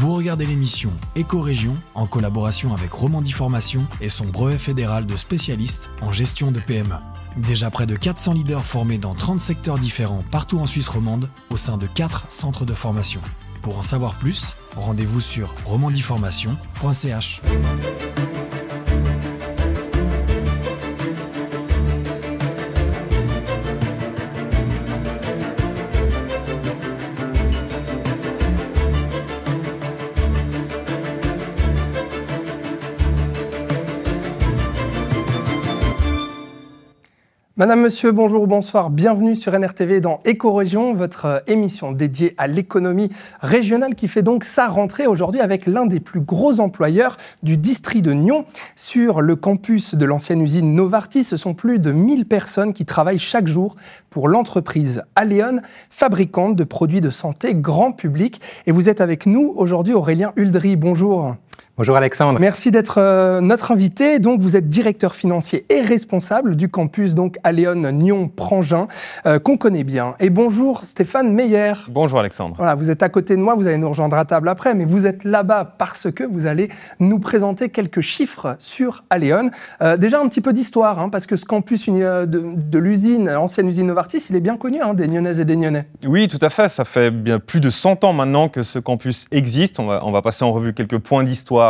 Vous regardez l'émission Éco-Région en collaboration avec Romandie Formation et son brevet fédéral de spécialiste en gestion de PME. Déjà près de 400 leaders formés dans 30 secteurs différents partout en Suisse romande au sein de 4 centres de formation. Pour en savoir plus, rendez-vous sur romandieformation.ch. Madame, Monsieur, bonjour ou bonsoir, bienvenue sur NRTV dans Éco-Région, votre émission dédiée à l'économie régionale qui fait donc sa rentrée aujourd'hui avec l'un des plus gros employeurs du district de Nyon. Sur le campus de l'ancienne usine Novartis, ce sont plus de 1000 personnes qui travaillent chaque jour pour l'entreprise Aléon, fabricante de produits de santé grand public. Et vous êtes avec nous aujourd'hui, Aurélien Huldry, bonjour. Bonjour Alexandre. Merci d'être notre invité. Donc, vous êtes directeur financier et responsable du campus donc Aléon Nyon-Prangin, qu'on connaît bien. Et bonjour Stéphane Meyer. Bonjour Alexandre. Voilà, vous êtes à côté de moi, vous allez nous rejoindre à table après, mais vous êtes là-bas parce que vous allez nous présenter quelques chiffres sur Aléon. Déjà un petit peu d'histoire, parce que ce campus de l'usine, ancienne usine Novartis, il est bien connu des Nyonnaises et des Nyonnais. Oui, tout à fait. Ça fait bien plus de 100 ans maintenant que ce campus existe. On va passer en revue quelques points d'histoire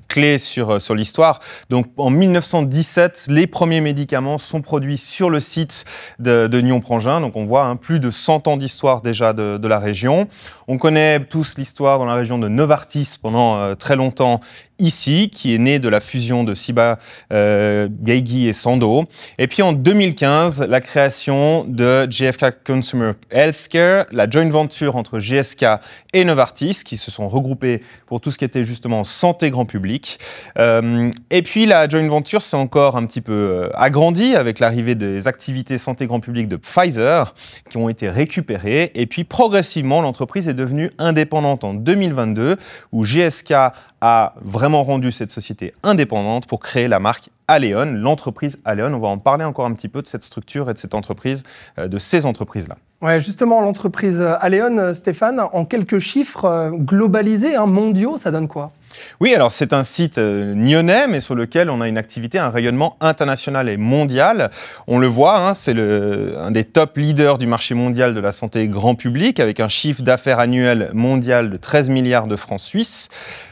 clés sur l'histoire. Donc, en 1917, les premiers médicaments sont produits sur le site de Nyon-Prangin. Donc, on voit plus de 100 ans d'histoire déjà de la région. On connaît tous l'histoire dans la région de Novartis pendant très longtemps ici, qui est née de la fusion de Ciba, Geigy et Sandoz. Et puis en 2015, la création de GfK Consumer Healthcare, la joint venture entre GSK et Novartis, qui se sont regroupés pour tout ce qui était justement santé grand public. Et puis la joint venture s'est encore un petit peu agrandie avec l'arrivée des activités santé grand public de Pfizer, qui ont été récupérées. Et puis progressivement, l'entreprise est devenue indépendante en 2022, où GSK a vraiment rendu cette société indépendante pour créer la marque Aléon, l'entreprise Aléon. On va en parler encore un petit peu de cette structure et de cette entreprise, de ces entreprises-là. Ouais, justement, l'entreprise Aléon, Stéphane, en quelques chiffres globalisés, mondiaux, ça donne quoi ? Oui, alors c'est un site nyonnais, mais sur lequel on a une activité, un rayonnement international et mondial. On le voit, c'est un des top leaders du marché mondial de la santé grand public, avec un chiffre d'affaires annuel mondial de 13 milliards de francs suisses.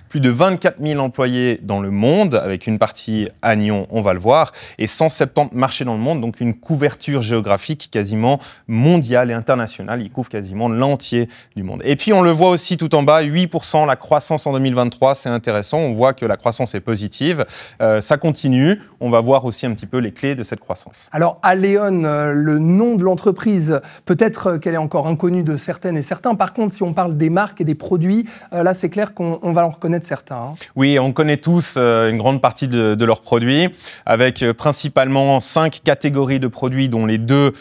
Plus de 24 000 employés dans le monde, avec une partie à Nyon, on va le voir, et 170 marchés dans le monde, donc une couverture géographique quasiment mondiale et internationale. Il couvre quasiment l'entier du monde. Et puis on le voit aussi tout en bas, 8% la croissance en 2023, c'est intéressant. On voit que la croissance est positive. Ça continue. On va voir aussi un petit peu les clés de cette croissance. Alors Aléon, le nom de l'entreprise, peut-être qu'elle est encore inconnue de certaines et certains. Par contre, si on parle des marques et des produits, là c'est clair qu'on va en reconnaître certains. Oui, on connaît tous une grande partie de leurs produits, avec principalement 5 catégories de produits, dont les 2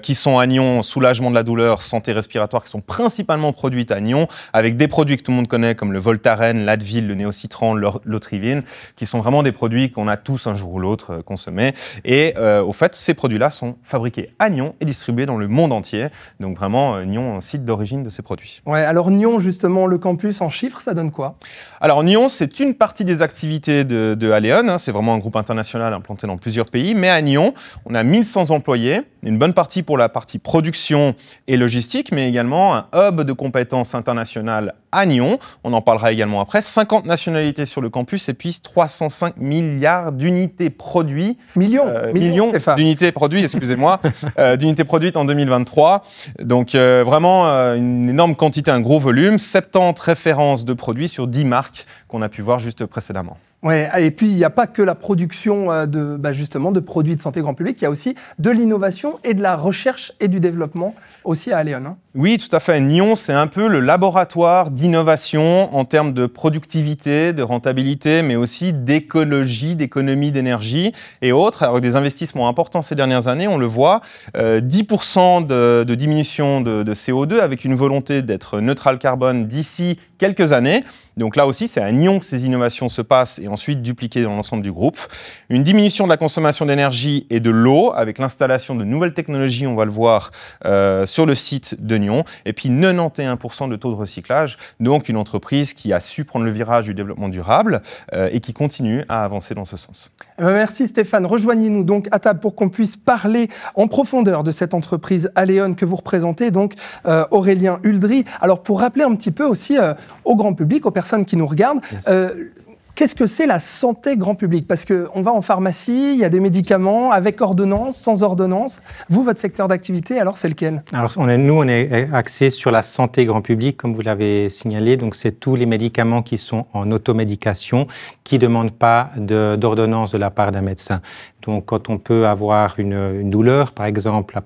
qui sont à Nyon, soulagement de la douleur, santé respiratoire, qui sont principalement produites à Nyon, avec des produits que tout le monde connaît, comme le Voltaren, l'Advil, le Néocitran, l'Otrivine, qui sont vraiment des produits qu'on a tous un jour ou l'autre consommés. Et au fait, ces produits-là sont fabriqués à Nyon et distribués dans le monde entier. Donc vraiment, Nyon, site d'origine de ces produits. Ouais, alors Nyon, justement, le campus en chiffres, ça donne quoi ? Alors Nyon, c'est une partie des activités de Aléon, c'est vraiment un groupe international implanté dans plusieurs pays, mais à Nyon, on a 1100 employés, une bonne partie pour la partie production et logistique, mais également un hub de compétences internationales à Nyon, on en parlera également après, 50 nationalités sur le campus et puis 305 milliards d'unités produites. Millions d'unités produites, excusez-moi, d'unités produites en 2023. Donc vraiment une énorme quantité, un gros volume, 70 références de produits sur 10 marques qu'on a pu voir juste précédemment. Ouais, et puis il n'y a pas que la production de produits de santé grand public, il y a aussi de l'innovation et de la recherche et du développement aussi à Aléon. Oui, tout à fait. Nyon, c'est un peu le laboratoire d'innovation en termes de productivité, de rentabilité, mais aussi d'écologie, d'économie d'énergie et autres. Alors, des investissements importants ces dernières années, on le voit, 10% de diminution de CO2 avec une volonté d'être neutral carbone d'ici quelques années. Donc là aussi, c'est à Nyon que ces innovations se passent et ensuite dupliquées dans l'ensemble du groupe. Une diminution de la consommation d'énergie et de l'eau avec l'installation de nouvelles technologies, on va le voir sur le site de Nyon. Et puis 91% de taux de recyclage. Donc une entreprise qui a su prendre le virage du développement durable et qui continue à avancer dans ce sens. Merci Stéphane. Rejoignez-nous donc à table pour qu'on puisse parler en profondeur de cette entreprise Aléon que vous représentez, donc Aurélien Uldry. Alors pour rappeler un petit peu aussi au grand public, aux personnes qui nous regardent, qu'est-ce que c'est la santé grand public? Parce qu'on va en pharmacie, il y a des médicaments avec ordonnance, sans ordonnance. Vous, votre secteur d'activité, alors c'est lequel? Alors nous, on est axé sur la santé grand public, comme vous l'avez signalé. Donc c'est tous les médicaments qui sont en automédication, qui ne demandent pas d'ordonnance de la part d'un médecin. Donc quand on peut avoir une douleur, par exemple,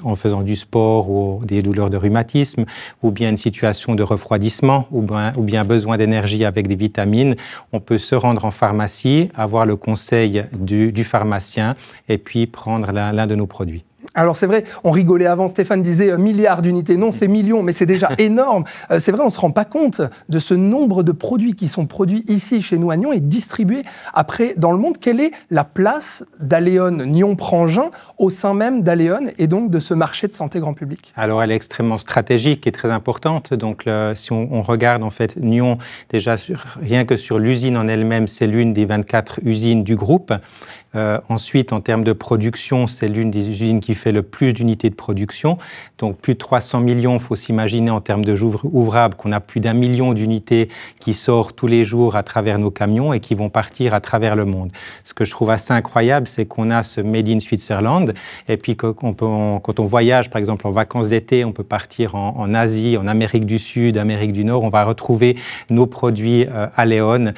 en faisant du sport ou des douleurs de rhumatisme, ou bien une situation de refroidissement, ou bien besoin d'énergie avec des vitamines, on peut se rendre en pharmacie, avoir le conseil du pharmacien et puis prendre l'un de nos produits. Alors c'est vrai, on rigolait avant, Stéphane disait milliards d'unités, non c'est millions, mais c'est déjà énorme. C'est vrai, on ne se rend pas compte de ce nombre de produits qui sont produits ici chez nous à Nyon et distribués après dans le monde. Quelle est la place d'Aléon Nyon-Prangin au sein même d'Aléon et donc de ce marché de santé grand public? Alors elle est extrêmement stratégique et très importante. Donc si on regarde en fait Nyon, déjà rien que sur l'usine en elle-même, c'est l'une des 24 usines du groupe. Ensuite, en termes de production, c'est l'une des usines qui fait le plus d'unités de production. Donc, plus de 300 millions, il faut s'imaginer en termes de ouvrables qu'on a plus d'1 million d'unités qui sortent tous les jours à travers nos camions et qui vont partir à travers le monde. Ce que je trouve assez incroyable, c'est qu'on a ce Made in Switzerland. Et puis, quand on voyage, par exemple, en vacances d'été, on peut partir en Asie, en Amérique du Sud, Amérique du Nord. On va retrouver nos produits Aléon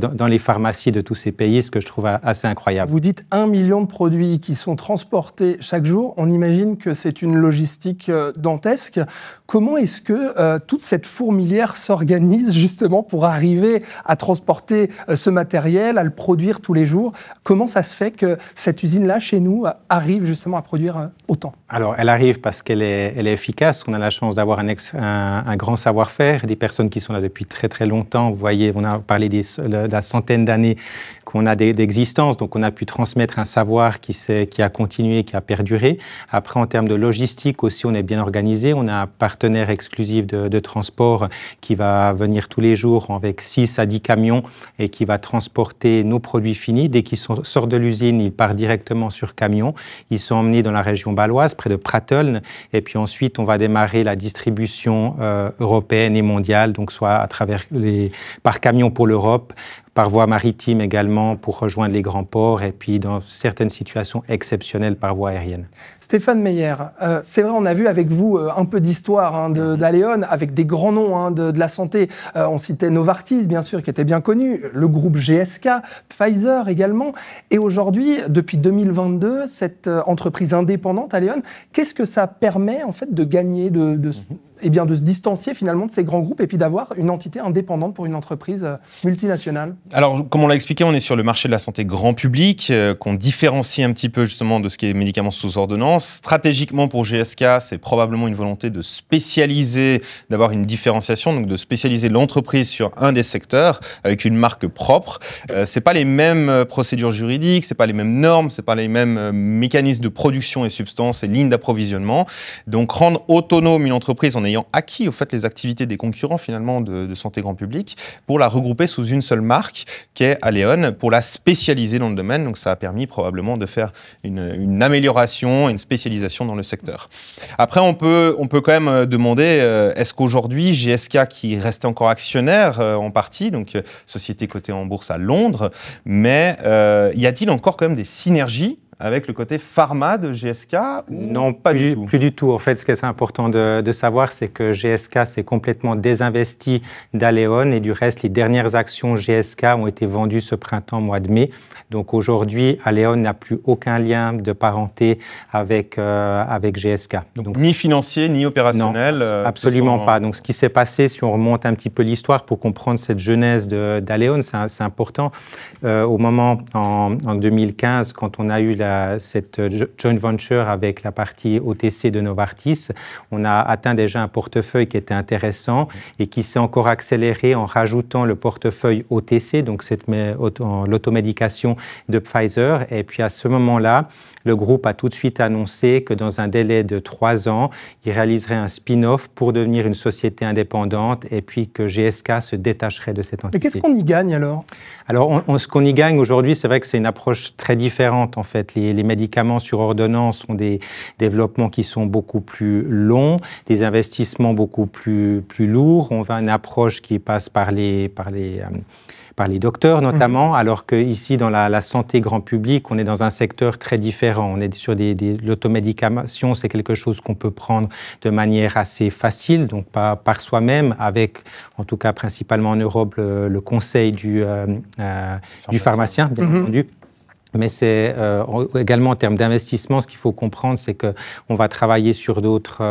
dans les pharmacies de tous ces pays, ce que je trouve assez incroyable. Vous dites 1 million de produits qui sont transportés chaque jour. On imagine que c'est une logistique dantesque. Comment est-ce que toute cette fourmilière s'organise justement pour arriver à transporter ce matériel, à le produire tous les jours? Comment ça se fait que cette usine-là, chez nous, arrive justement à produire autant? Alors, elle arrive parce qu'elle est efficace. On a la chance d'avoir un grand savoir-faire, des personnes qui sont là depuis très très longtemps. Vous voyez, on a parlé de la centaine d'années qu'on a d'existence. Donc, on a pu transmettre un savoir qui a continué, qui a perduré. Après, en termes de logistique aussi, on est bien organisé. On a un partenaire exclusif de transport qui va venir tous les jours avec 6 à 10 camions et qui va transporter nos produits finis. Dès qu'ils sortent de l'usine, ils partent directement sur camion. Ils sont emmenés dans la région bâloise, près de Pratteln. Et puis ensuite, on va démarrer la distribution européenne et mondiale, donc soit par camion pour l'Europe, par voie maritime également pour rejoindre les grands ports et puis dans certaines situations exceptionnelles par voie aérienne. Stéphane Meyer, c'est vrai, on a vu avec vous un peu d'histoire d'Aléon avec des grands noms de la santé. On citait Novartis, bien sûr, qui était bien connu, le groupe GSK, Pfizer également. Et aujourd'hui, depuis 2022, cette entreprise indépendante, Aléon, qu'est-ce que ça permet en fait de gagner, de se distancier finalement de ces grands groupes et puis d'avoir une entité indépendante pour une entreprise multinationale? Alors, comme on l'a expliqué, on est sur le marché de la santé grand public, qu'on différencie un petit peu justement de ce qui est médicaments sous ordonnance. Stratégiquement pour GSK, c'est probablement une volonté de spécialiser, d'avoir une différenciation, donc de spécialiser l'entreprise sur un des secteurs avec une marque propre. C'est pas les mêmes procédures juridiques, c'est pas les mêmes normes, c'est pas les mêmes mécanismes de production et substances et lignes d'approvisionnement. Donc, rendre autonome une entreprise en ayant acquis au fait les activités des concurrents finalement de santé grand public pour la regrouper sous une seule marque qui est Aléon, pour la spécialiser dans le domaine. Donc ça a permis probablement de faire une amélioration et une spécialisation dans le secteur. Après, on peut quand même demander, est-ce qu'aujourd'hui GSK, qui restait encore actionnaire en partie, donc société cotée en bourse à Londres, mais y a-t-il encore quand même des synergies avec le côté pharma de GSK? Non, pas du tout. Plus du tout. En fait, ce qui est important de savoir, c'est que GSK s'est complètement désinvesti d'Aléon et du reste, les dernières actions GSK ont été vendues ce printemps, mois de mai. Donc aujourd'hui, Aléon n'a plus aucun lien de parenté avec GSK. Donc, ni financier, ni opérationnel? Non, absolument pas. Donc ce qui s'est passé, si on remonte un petit peu l'histoire pour comprendre cette genèse d'Aléon, c'est important. Au moment, en 2015, quand on a eu cette joint venture avec la partie OTC de Novartis, on a atteint déjà un portefeuille qui était intéressant et qui s'est encore accéléré en rajoutant le portefeuille OTC, donc l'automédication de Pfizer. Et puis à ce moment-là, le groupe a tout de suite annoncé que dans un délai de 3 ans, il réaliserait un spin-off pour devenir une société indépendante et puis que GSK se détacherait de cette entité. Et qu'est-ce qu'on y gagne alors? Alors, ce qu'on y gagne aujourd'hui, c'est vrai que c'est une approche très différente. En fait, les médicaments sur ordonnance ont des développements qui sont beaucoup plus longs, des investissements beaucoup plus lourds. On va une approche qui passe par les docteurs notamment, alors qu'ici, dans la santé grand public, on est dans un secteur très différent. On est sur l'automédication, c'est quelque chose qu'on peut prendre de manière assez facile, donc pas par soi-même, avec, en tout cas principalement en Europe, le conseil du pharmacien, bien entendu. Mais c'est également en termes d'investissement, ce qu'il faut comprendre, c'est qu'on va travailler sur d'autres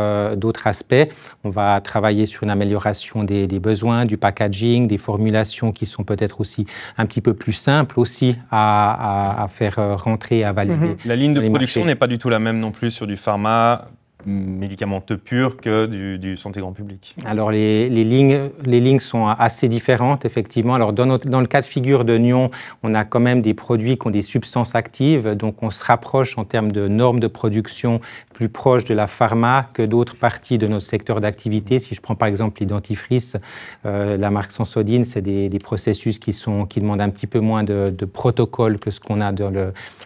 aspects. On va travailler sur une amélioration des besoins, du packaging, des formulations qui sont peut-être aussi un petit peu plus simples aussi à faire rentrer, à valider. La ligne de production n'est pas du tout la même non plus sur du pharma médicamenteux pur que du santé grand public. Alors les lignes sont assez différentes effectivement. Alors dans le cas de figure de Nyon, on a quand même des produits qui ont des substances actives, donc on se rapproche en termes de normes de production plus proches de la pharma que d'autres parties de notre secteur d'activité. Si je prends par exemple les dentifrices, la marque Sensodine, c'est des processus qui demandent un petit peu moins de protocole que ce qu'on a dans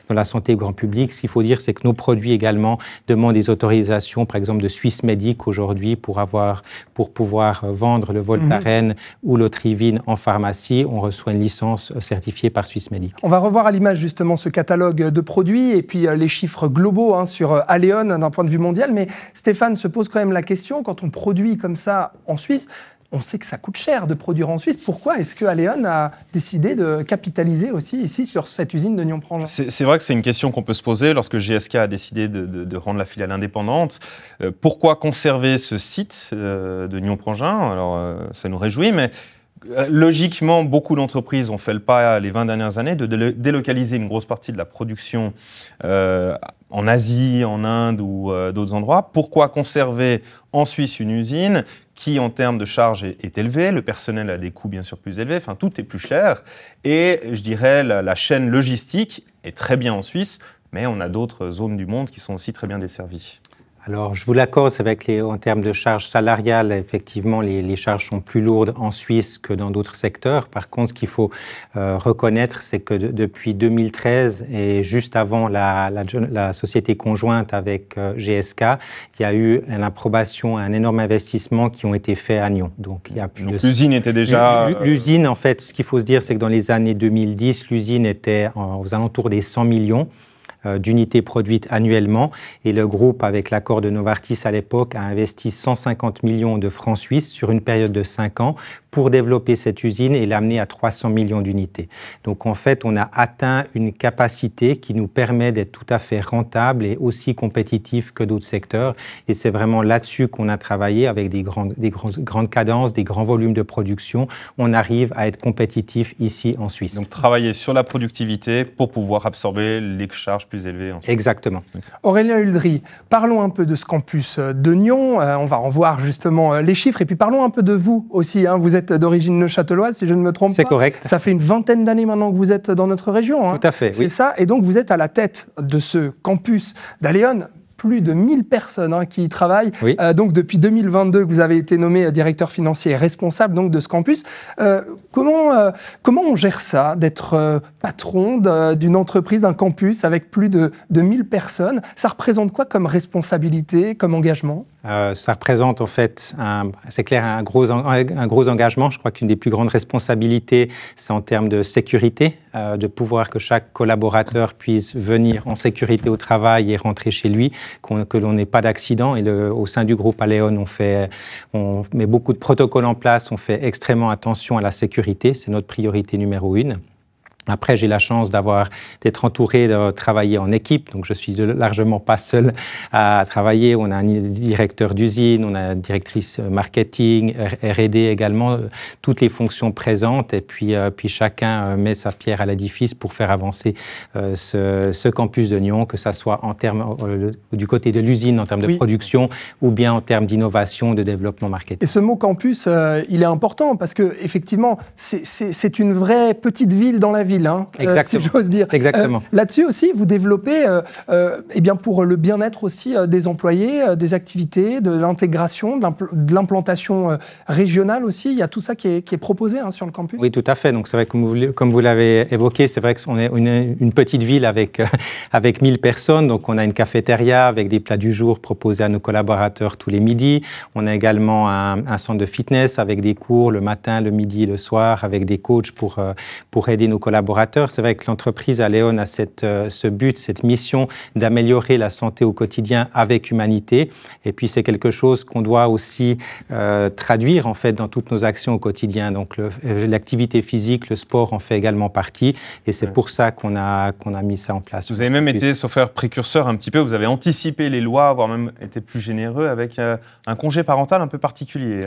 la santé grand public. Ce qu'il faut dire, c'est que nos produits également demandent des autorisations, par exemple de Swissmedic aujourd'hui, pour pouvoir vendre le Voltaren ou l'Otrivine en pharmacie. On reçoit une licence certifiée par Swissmedic. On va revoir à l'image justement ce catalogue de produits et puis les chiffres globaux sur Aleon d'un point de vue mondial. Mais Stéphane se pose quand même la question, quand on produit comme ça en Suisse, on sait que ça coûte cher de produire en Suisse. Pourquoi est-ce que Aleon a décidé de capitaliser aussi ici sur cette usine de Nyon-Prangin? C'est vrai que c'est une question qu'on peut se poser lorsque GSK a décidé de rendre la filiale indépendante. Pourquoi conserver ce site de Nyon-Prangin? Alors, ça nous réjouit, mais logiquement, beaucoup d'entreprises ont fait le pas les 20 dernières années de délocaliser une grosse partie de la production en Asie, en Inde ou d'autres endroits. Pourquoi conserver en Suisse une usine qui, en termes de charges, est élevée, le personnel a des coûts bien sûr plus élevés, enfin tout est plus cher, et je dirais la chaîne logistique est très bien en Suisse, mais on a d'autres zones du monde qui sont aussi très bien desservies. Alors, je vous l'accorde, c'est vrai qu'en termes de charges salariales, effectivement, les charges sont plus lourdes en Suisse que dans d'autres secteurs. Par contre, ce qu'il faut reconnaître, c'est que depuis 2013 et juste avant la société conjointe avec GSK, il y a eu une approbation, un énorme investissement qui ont été faits à Nyon. Donc l'usine était déjà... L'usine, en fait, ce qu'il faut se dire, c'est que dans les années 2010, l'usine était aux alentours des 100 millions. D'unités produites annuellement, et le groupe, avec l'accord de Novartis à l'époque, a investi 150 millions de francs suisses sur une période de 5 ans pour développer cette usine et l'amener à 300 millions d'unités. Donc en fait, on a atteint une capacité qui nous permet d'être tout à fait rentable et aussi compétitif que d'autres secteurs, et c'est vraiment là-dessus qu'on a travaillé avec des grandes cadences, des grands volumes de production. On arrive à être compétitif ici en Suisse. Donc travailler sur la productivité pour pouvoir absorber les charges plus élevées. Exactement. Aurélien Huldry, parlons un peu de ce campus de Nyon. On va en voir justement les chiffres. Et puis parlons un peu de vous aussi. Vous êtes d'origine neuchâteloise, si je ne me trompe pas. C'est correct. Ça fait une vingtaine d'années maintenant que vous êtes dans notre région. Tout à fait, c'est ça. Et donc vous êtes à la tête de ce campus d'Aleon. Plus de 1000 personnes qui y travaillent. Oui. Donc depuis 2022, vous avez été nommé directeur financier et responsable donc, de ce campus. Comment on gère ça, d'être patron d'une entreprise, d'un campus avec plus de 1000 personnes? Ça représente quoi comme responsabilité, comme engagement? Ça représente en fait, c'est clair, un gros engagement. Je crois qu'une des plus grandes responsabilités, c'est en termes de sécurité, de pouvoir que chaque collaborateur puisse venir en sécurité au travail et rentrer chez lui, que l'on n'ait pas d'accident. Et au sein du groupe Aleon, on met beaucoup de protocoles en place, on fait extrêmement attention à la sécurité, c'est notre priorité numéro 1. Après, j'ai la chance d'être entouré, de travailler en équipe, donc je suis largement pas seul à travailler. On a un directeur d'usine, on a une directrice marketing, R&D également, toutes les fonctions présentes, et puis chacun met sa pierre à l'édifice pour faire avancer ce campus de Nyon, que ça soit en termes du côté de l'usine, en termes de production, ou bien en termes d'innovation, de développement marketing. Et ce mot campus, il est important parce que effectivement, c'est une vraie petite ville dans la ville. Si j'ose dire. Exactement. Là-dessus aussi, vous développez pour le bien-être aussi des employés, des activités, de l'intégration, de l'implantation régionale aussi. Il y a tout ça qui est proposé sur le campus. Oui, tout à fait. Donc c'est vrai que comme vous l'avez évoqué, c'est vrai qu'on est une petite ville avec 1000 personnes. Donc on a une cafétéria avec des plats du jour proposés à nos collaborateurs tous les midis. On a également un centre de fitness avec des cours le matin, le midi, le soir, avec des coachs pour aider nos collaborateurs. C'est vrai que l'entreprise Aléon a ce but, cette mission d'améliorer la santé au quotidien avec humanité. Et puis c'est quelque chose qu'on doit aussi traduire en fait dans toutes nos actions au quotidien. Donc l'activité physique, le sport en fait également partie. Et c'est pour ça qu'on a mis ça en place. Vous avez même été, sauf faire précurseur un petit peu, vous avez anticipé les lois, voire même été plus généreux avec un congé parental un peu particulier.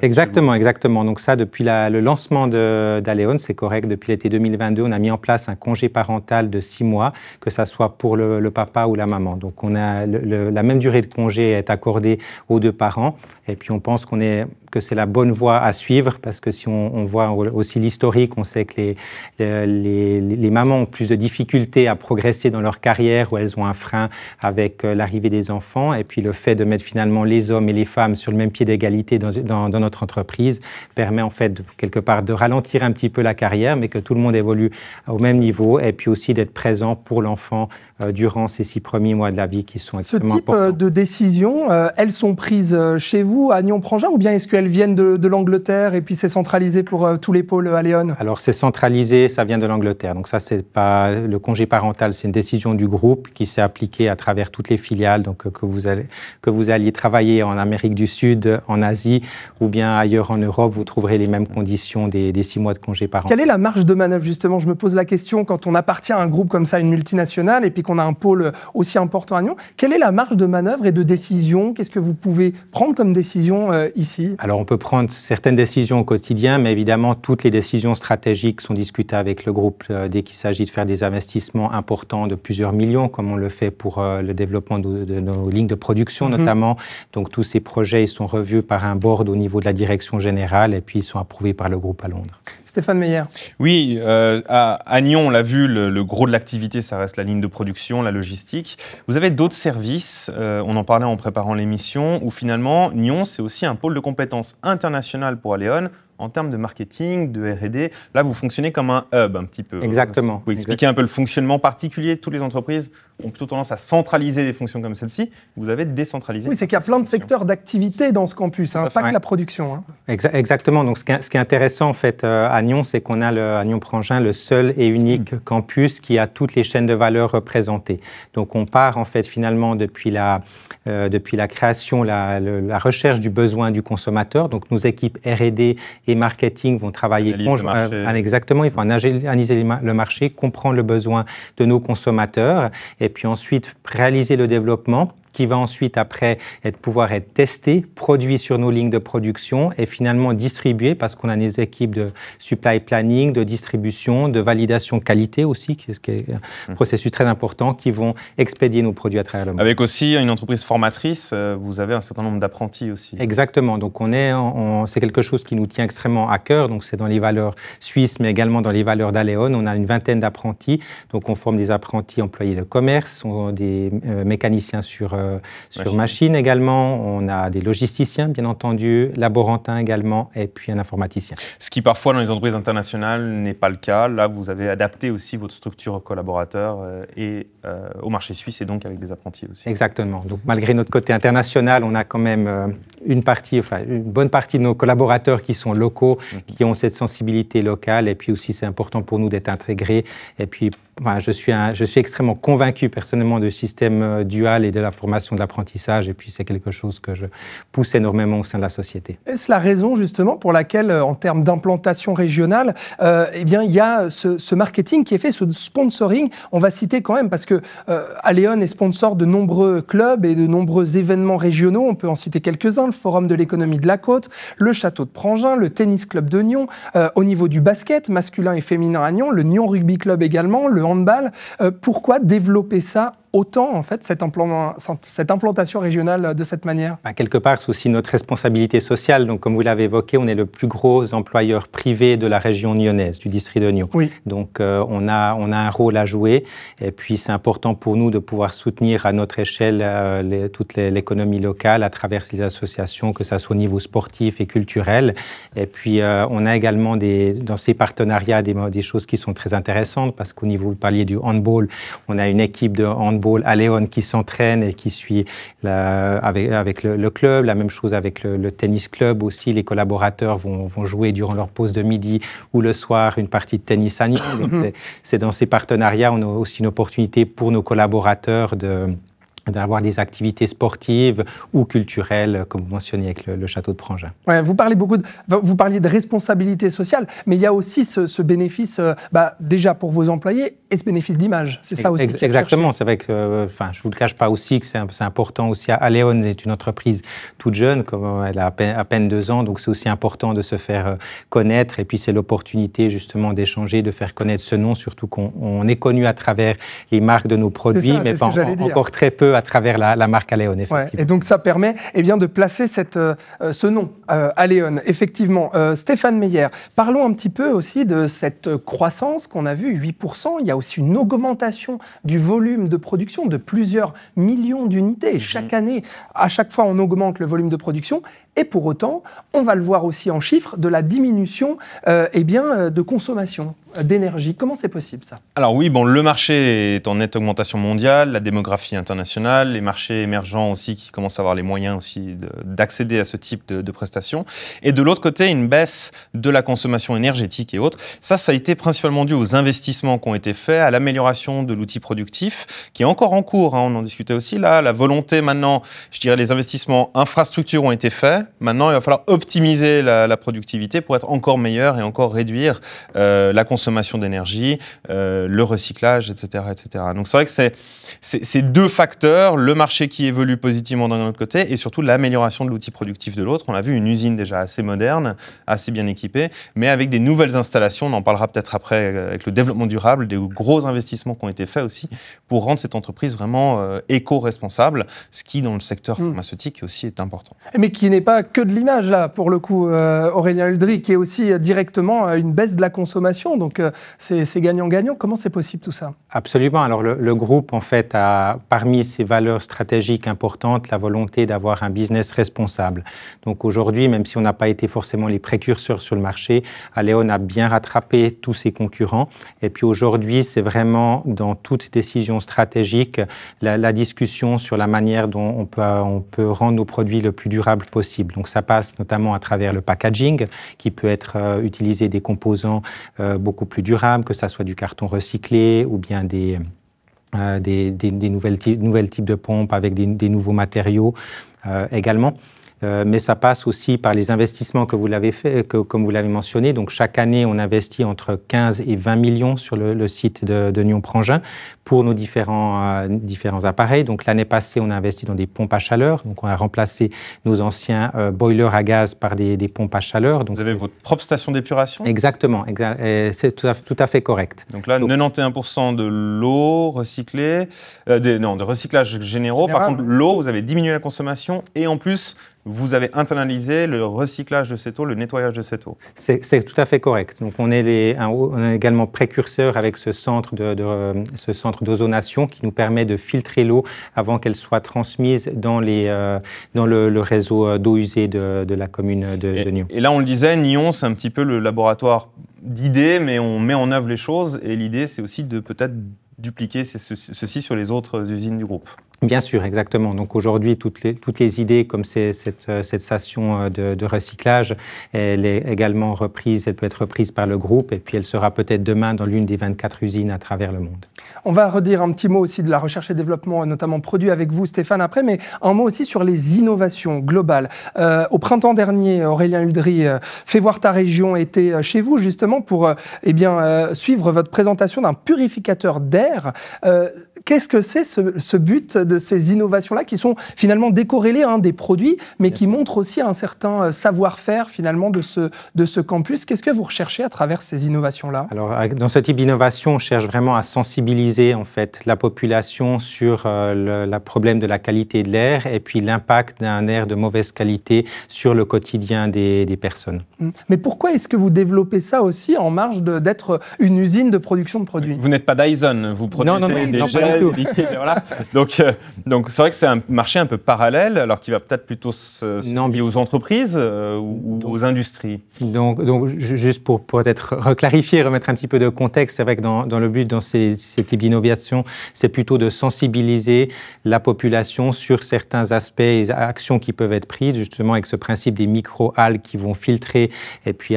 Exactement. Donc ça, depuis le lancement d'Aléon, c'est correct, depuis l'été 2022, on a mis en place un congé parental de 6 mois, que ça soit pour le papa ou la maman. Donc on a la même durée de congé est accordée aux deux parents. Et puis on pense que c'est la bonne voie à suivre, parce que si on voit aussi l'historique, on sait que les mamans ont plus de difficultés à progresser dans leur carrière, où elles ont un frein avec l'arrivée des enfants. Et puis le fait de mettre finalement les hommes et les femmes sur le même pied d'égalité dans notre entreprise permet en fait quelque part de ralentir un petit peu la carrière, mais que tout le monde évolue au même niveau, et puis aussi d'être présent pour l'enfant durant ces 6 premiers mois de la vie qui sont extrêmement importants. Ce type de décisions, elles sont prises chez vous, à Nyon-Prangin, ou bien est-ce qu'elles viennent de l'Angleterre et puis c'est centralisé pour tous les pôles Aléon? Alors c'est centralisé, ça vient de l'Angleterre. Donc ça, c'est pas le congé parental, c'est une décision du groupe qui s'est appliquée à travers toutes les filiales. Donc que vous alliez travailler en Amérique du Sud, en Asie ou bien ailleurs en Europe, vous trouverez les mêmes conditions des 6 mois de congé parental. Quelle est la marge de manœuvre justement? Je me pose la question, quand on appartient à un groupe comme ça, une multinationale, et puis qu'on a un pôle aussi important à Nyon, quelle est la marge de manœuvre et de décision? Qu'est-ce que vous pouvez prendre comme décision ici? Alors on peut prendre certaines décisions au quotidien, mais évidemment toutes les décisions stratégiques sont discutées avec le groupe dès qu'il s'agit de faire des investissements importants de plusieurs millions, comme on le fait pour le développement de nos lignes de production notamment. Donc tous ces projets ils sont revus par un board au niveau de la direction générale, et puis ils sont approuvés par le groupe à Londres. Stéphane Meyer. Oui, à Nyon, on l'a vu, le gros de l'activité, ça reste la ligne de production, la logistique. Vous avez d'autres services, on en parlait en préparant l'émission, où finalement, Nyon, c'est aussi un pôle de compétences internationales pour Aléon, en termes de marketing, de R&D. Là, vous fonctionnez comme un hub un petit peu. Exactement. Vous pouvez expliquer un peu le fonctionnement particulier. Toutes les entreprises ont plutôt tendance à centraliser des fonctions comme celle-ci. Vous avez décentralisé. Oui, c'est qu'il y a plein de secteurs d'activité dans ce campus, pas que la production. Exactement. Donc, ce qui est intéressant en fait à Nyon, c'est qu'on a à Nyon-Prangin le seul et unique campus qui a toutes les chaînes de valeur représentées. Donc, on part en fait finalement depuis la création, la recherche du besoin du consommateur. Donc, nos équipes R&D et marketing vont travailler exactement, il faut analyser le marché, comprendre le besoin de nos consommateurs et puis ensuite réaliser le développement qui va ensuite, après, pouvoir être testé, produit sur nos lignes de production et finalement distribué, parce qu'on a des équipes de supply planning, de distribution, de validation qualité aussi, ce qui est un processus très important, qui vont expédier nos produits à travers le monde. Avec aussi une entreprise formatrice, vous avez un certain nombre d'apprentis aussi. Exactement, donc c'est quelque chose qui nous tient extrêmement à cœur, donc c'est dans les valeurs suisses, mais également dans les valeurs d'Aléon. On a une vingtaine d'apprentis, donc on forme des apprentis employés de commerce, des mécaniciens sur machine également, on a des logisticiens bien entendu, laborantins également, et puis un informaticien. Ce qui parfois dans les entreprises internationales n'est pas le cas. Là, vous avez adapté aussi votre structure collaborateur au marché suisse et donc avec des apprentis aussi. Exactement. Donc malgré notre côté international, on a quand même une bonne partie de nos collaborateurs qui sont locaux, qui ont cette sensibilité locale, et puis aussi c'est important pour nous d'être intégrés, et puis je suis extrêmement convaincu personnellement du système dual et de la formation de l'apprentissage, et puis c'est quelque chose que je pousse énormément au sein de la société. Est-ce la raison justement pour laquelle, en termes d'implantation régionale, il y a ce marketing qui est fait, ce sponsoring? On va citer quand même, parce que Aléon est sponsor de nombreux clubs et de nombreux événements régionaux. On peut en citer quelques-uns: le Forum de l'économie de la Côte, le Château de Prangin, le Tennis Club de Nyon, au niveau du basket masculin et féminin à Nyon, le Nyon Rugby Club également, le handball. Pourquoi développer ça autant, en fait, cette implantation régionale de cette manière? Quelque part, c'est aussi notre responsabilité sociale. Donc, comme vous l'avez évoqué, on est le plus gros employeur privé de la région nyonnaise, du district de Nyon. Oui. Donc, on a un rôle à jouer. Et puis, c'est important pour nous de pouvoir soutenir à notre échelle toute l'économie locale à travers ces associations, que ce soit au niveau sportif et culturel. Et puis, on a également dans ces partenariats des choses qui sont très intéressantes, parce qu'au niveau, vous parliez du handball, on a une équipe de handball à Léon qui s'entraîne et qui suit avec le club. La même chose avec le tennis club aussi. Les collaborateurs vont jouer durant leur pause de midi ou le soir une partie de tennis à Nyon. Donc c'est dans ces partenariats, on a aussi une opportunité pour nos collaborateurs d'avoir des activités sportives ou culturelles, comme vous mentionniez avec le château de Prangin. Ouais, vous parliez de responsabilité sociale, mais il y a aussi ce bénéfice, déjà pour vos employés, et ce bénéfice d'image. C'est ça aussi. Exactement. C'est vrai que, je vous le cache pas aussi que c'est important aussi. Aléon est une entreprise toute jeune, comme elle a à peine 2 ans, donc c'est aussi important de se faire connaître. Et puis c'est l'opportunité justement d'échanger, de faire connaître ce nom, surtout qu'on est connu à travers les marques de nos produits, mais pas encore très peu à travers la marque Aléon, effectivement. Ouais, et donc ça permet de placer ce nom, Aléon, effectivement. Stéphane Meyer, parlons un petit peu aussi de cette croissance qu'on a vue, 8%. Il y a aussi une augmentation du volume de production de plusieurs millions d'unités. Chaque année, à chaque fois, on augmente le volume de production. Et pour autant, on va le voir aussi en chiffres, de la diminution de consommation d'énergie. Comment c'est possible, ça? Alors oui, le marché est en nette augmentation mondiale, la démographie internationale, les marchés émergents aussi qui commencent à avoir les moyens aussi d'accéder à ce type de prestations. Et de l'autre côté, une baisse de la consommation énergétique et autres. Ça a été principalement dû aux investissements qui ont été faits, à l'amélioration de l'outil productif, qui est encore en cours, on en discutait aussi là. La volonté maintenant, je dirais, les investissements infrastructures ont été faits. Maintenant, il va falloir optimiser la productivité pour être encore meilleur et encore réduire la consommation d'énergie, le recyclage, etc., etc. Donc c'est vrai que c'est 2 facteurs, le marché qui évolue positivement d'un autre côté et surtout l'amélioration de l'outil productif de l'autre. On a vu une usine déjà assez moderne, assez bien équipée, mais avec des nouvelles installations, on en parlera peut-être après avec le développement durable, des gros investissements qui ont été faits aussi pour rendre cette entreprise vraiment éco-responsable, ce qui dans le secteur pharmaceutique aussi est important. Mais qui n'est pas que de l'image, là, pour le coup, Aurélien Uldry, qui est aussi directement une baisse de la consommation. Donc, c'est gagnant-gagnant. Comment c'est possible, tout ça? Absolument. Alors, le groupe, en fait, a parmi ses valeurs stratégiques importantes la volonté d'avoir un business responsable. Donc, aujourd'hui, même si on n'a pas été forcément les précurseurs sur le marché, Aléon a bien rattrapé tous ses concurrents. Et puis, aujourd'hui, c'est vraiment dans toute décision stratégique la discussion sur la manière dont on peut rendre nos produits le plus durables possible. Donc ça passe notamment à travers le packaging qui peut être utilisé des composants beaucoup plus durables, que ça soit du carton recyclé ou bien des nouvelles types de pompes avec des nouveaux matériaux également. Mais ça passe aussi par les investissements que vous l'avez fait, comme vous l'avez mentionné. Donc chaque année, on investit entre 15 et 20 millions sur le site de Nyon-Prangin pour nos différents appareils. Donc l'année passée, on a investi dans des pompes à chaleur. Donc on a remplacé nos anciens boilers à gaz par des pompes à chaleur. Donc, vous avez votre propre station d'épuration? Exactement, c'est tout à fait correct. Donc là, 91% de l'eau recyclée, de recyclage généraux. Par contre, l'eau, vous avez diminué la consommation et en plus, vous avez internalisé le recyclage de cette eau, le nettoyage de cette eau. C'est tout à fait correct. Donc on est également précurseur avec ce centre d'ozonation qui nous permet de filtrer l'eau avant qu'elle soit transmise dans le réseau d'eau usée de la commune de Nyon. Et là, on le disait, Nyon, c'est un petit peu le laboratoire d'idées, mais on met en œuvre les choses. Et l'idée, c'est aussi de peut-être dupliquer ceci sur les autres usines du groupe. Bien sûr, exactement. Donc aujourd'hui, toutes les idées comme cette station de recyclage, elle est également reprise, elle peut être reprise par le groupe et puis elle sera peut-être demain dans l'une des 24 usines à travers le monde. On va redire un petit mot aussi de la recherche et développement, notamment produit avec vous Stéphane après, mais un mot aussi sur les innovations globales. Au printemps dernier, Aurélien Huldry, Fais voir ta région, était chez vous justement pour suivre votre présentation d'un purificateur d'air. Qu'est-ce que c'est ce but de ces innovations-là qui sont finalement décorrélées des produits, mais qui montrent aussi un certain savoir-faire finalement de ce campus? Qu'est-ce que vous recherchez à travers ces innovations-là? Alors, dans ce type d'innovation, on cherche vraiment à sensibiliser en fait la population sur le problème de la qualité de l'air et puis l'impact d'un air de mauvaise qualité sur le quotidien des personnes. Mais pourquoi est-ce que vous développez ça aussi en marge d'être une usine de production de produits? Vous n'êtes pas Dyson, vous produisez des gels, des liquides, voilà. Donc c'est vrai que c'est un marché un peu parallèle, alors qu'il va peut-être plutôt se lier aux entreprises ou aux industries. Donc juste pour peut-être reclarifier, remettre un petit peu de contexte, c'est vrai que dans le but, dans ces types d'innovation, c'est plutôt de sensibiliser la population sur certains aspects et actions qui peuvent être prises, justement avec ce principe des micro-algues qui vont filtrer et puis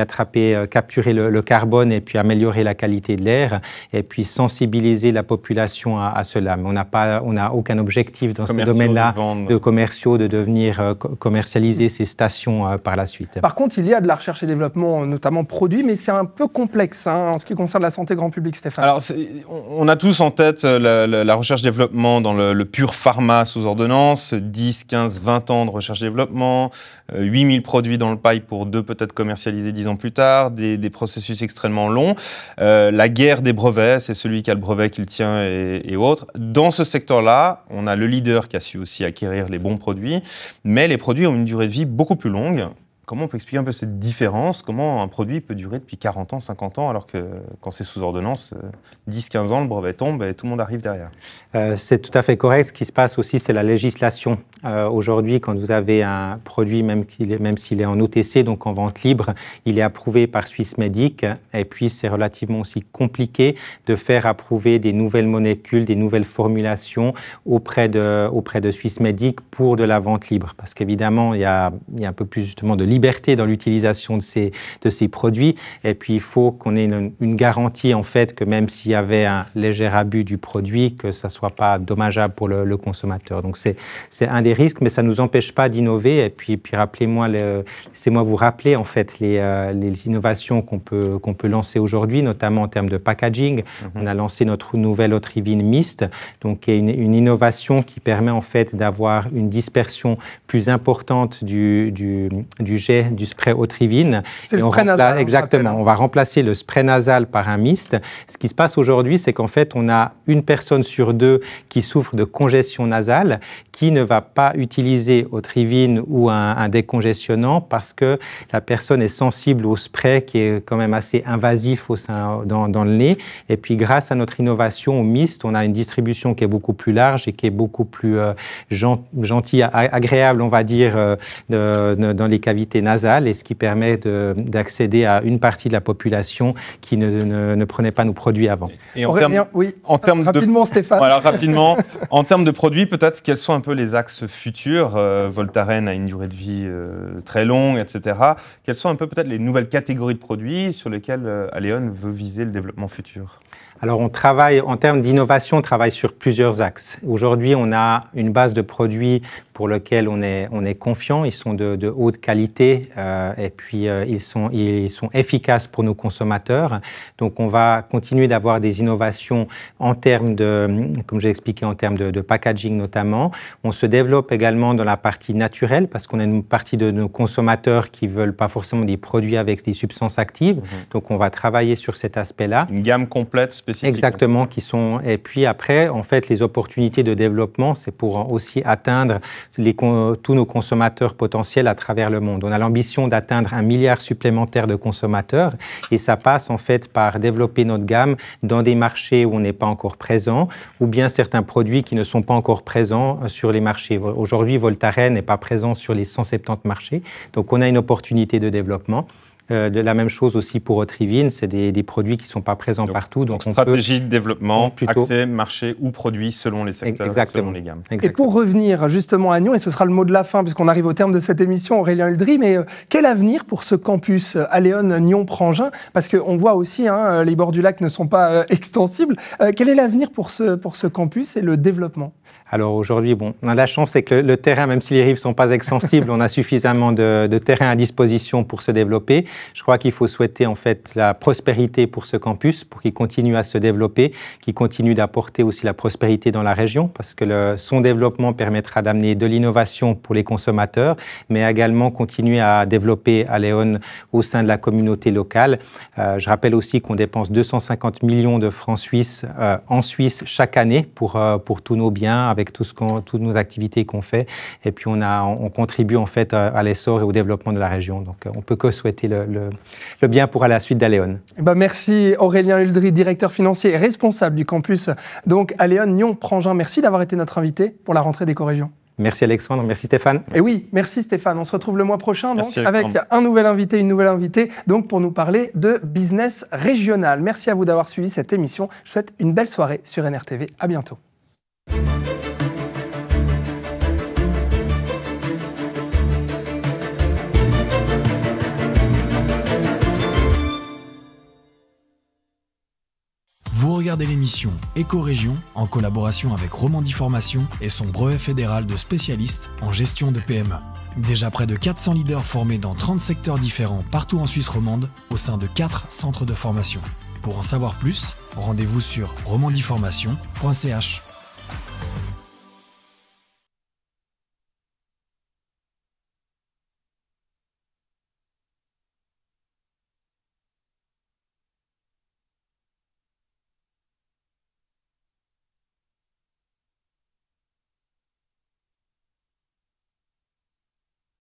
capturer le carbone et puis améliorer la qualité de l'air et puis sensibiliser la population à cela. Mais on n'a aucun objectif dans ce domaine-là de commerciaux, de devenir commercialiser ces stations par la suite. Par contre, il y a de la recherche et développement, notamment produits, mais c'est un peu complexe en ce qui concerne la santé grand public, Stéphane. Alors, on a tous en tête la recherche-développement dans le pur pharma sous ordonnance, 10, 15, 20 ans de recherche-développement, 8000 produits dans le pipe pour peut-être commercialisés 10 ans plus tard, des processus extrêmement longs. La guerre des brevets, c'est celui qui a le brevet qui le tient et autres. Dans ce secteur-là, on a le leader qui a su aussi acquérir les bons produits, mais les produits ont une durée de vie beaucoup plus longue. Comment on peut expliquer un peu cette différence? Comment un produit peut durer depuis 40 ans, 50 ans, alors que quand c'est sous ordonnance, 10, 15 ans, le brevet tombe et tout le monde arrive derrière? C'est tout à fait correct. Ce qui se passe aussi, c'est la législation. Aujourd'hui, quand vous avez un produit, même s'il est en OTC, donc en vente libre, il est approuvé par Swissmedic. Et puis, c'est relativement aussi compliqué de faire approuver des nouvelles molécules, des nouvelles formulations auprès de Swissmedic pour de la vente libre. Parce qu'évidemment, il y a un peu plus justement de liberté dans l'utilisation de ces produits. Et puis, il faut qu'on ait une garantie, en fait, que même s'il y avait un léger abus du produit, que ça ne soit pas dommageable pour le consommateur. Donc, c'est un des risques, mais ça ne nous empêche pas d'innover. Et puis rappelez-moi, laissez-moi vous rappeler, en fait, les innovations qu'on peut lancer aujourd'hui, notamment en termes de packaging. On a lancé notre nouvelle Otrivine Mist, donc qui est une innovation qui permet, en fait, d'avoir une dispersion plus importante du jet, du spray Otrivine. C'est le spray nasal. Exactement. On va remplacer le spray nasal par un mist. Ce qui se passe aujourd'hui, c'est qu'en fait, on a une personne sur deux qui souffre de congestion nasale, qui ne va pas utiliser Otrivine ou un décongestionnant parce que la personne est sensible au spray qui est quand même assez invasif dans le nez. Et puis, grâce à notre innovation au mist, on a une distribution qui est beaucoup plus large et qui est beaucoup plus gentille, agréable, on va dire, dans les cavités nasales, et ce qui permet d'accéder à une partie de la population qui ne prenait pas nos produits avant. Et rapidement, Stéphane. Voilà, rapidement. En termes de produits, peut-être, quels sont un peu les axes futurs? Voltaren a une durée de vie très longue, etc. Quelles sont un peu peut-être les nouvelles catégories de produits sur lesquelles Aléon veut viser le développement futur? Alors, on travaille, en termes d'innovation, on travaille sur plusieurs axes. Aujourd'hui, on a une base de produits pour lesquels on est confiant. Ils sont de haute qualité et puis ils sont efficaces pour nos consommateurs. Donc, on va continuer d'avoir des innovations en termes comme j'ai expliqué, en termes de packaging notamment. On se développe également dans la partie naturelle parce qu'on a une partie de nos consommateurs qui ne veulent pas forcément des produits avec des substances actives. Donc, on va travailler sur cet aspect-là. Une gamme complète spécifique. Exactement, et puis après, en fait, les opportunités de développement, c'est pour aussi atteindre tous nos consommateurs potentiels à travers le monde. On a l'ambition d'atteindre 1 milliard supplémentaire de consommateurs et ça passe en fait par développer notre gamme dans des marchés où on n'est pas encore présent ou bien certains produits qui ne sont pas encore présents sur les marchés. Aujourd'hui, Voltaren n'est pas présent sur les 170 marchés, donc on a une opportunité de développement. De la même chose aussi pour Autrivine, c'est des produits qui ne sont pas présents partout. Donc stratégie de développement, accès, marché ou produits selon les secteurs, selon les gammes. Et pour revenir justement à Nyon, et ce sera le mot de la fin puisqu'on arrive au terme de cette émission, Aurélien Uldry, mais quel avenir pour ce campus Aléon Nyon-Prangin? Parce qu'on voit aussi, les bords du lac ne sont pas extensibles. Quel est l'avenir pour ce campus et le développement? Alors aujourd'hui, on a la chance, c'est que le terrain, même si les rives ne sont pas extensibles, on a suffisamment de terrain à disposition pour se développer. Je crois qu'il faut souhaiter en fait la prospérité pour ce campus, pour qu'il continue à se développer, qu'il continue d'apporter aussi la prospérité dans la région, parce que son développement permettra d'amener de l'innovation pour les consommateurs, mais également continuer à développer Aléon au sein de la communauté locale. Je rappelle aussi qu'on dépense 250 millions de francs suisses en Suisse chaque année pour tous nos biens, avec toutes nos activités qu'on fait. Et puis on contribue en fait à l'essor et au développement de la région. Donc on peut que souhaiter le bien pour la suite d'Aléon. Merci Aurélien Uldry, directeur financier et responsable du campus donc Aléon Nyon-Prangin. Merci d'avoir été notre invité pour la rentrée d'Écorégion. Merci Alexandre, merci Stéphane. Et oui, merci Stéphane. On se retrouve le mois prochain donc, avec un nouvel invité, une nouvelle invitée, donc pour nous parler de business régional. Merci à vous d'avoir suivi cette émission. Je vous souhaite une belle soirée sur NRTV. À bientôt. Vous regardez l'émission Écorégion en collaboration avec Romandie Formation et son brevet fédéral de spécialiste en gestion de PME. Déjà près de 400 leaders formés dans 30 secteurs différents partout en Suisse romande au sein de 4 centres de formation. Pour en savoir plus, rendez-vous sur romandieformation.ch.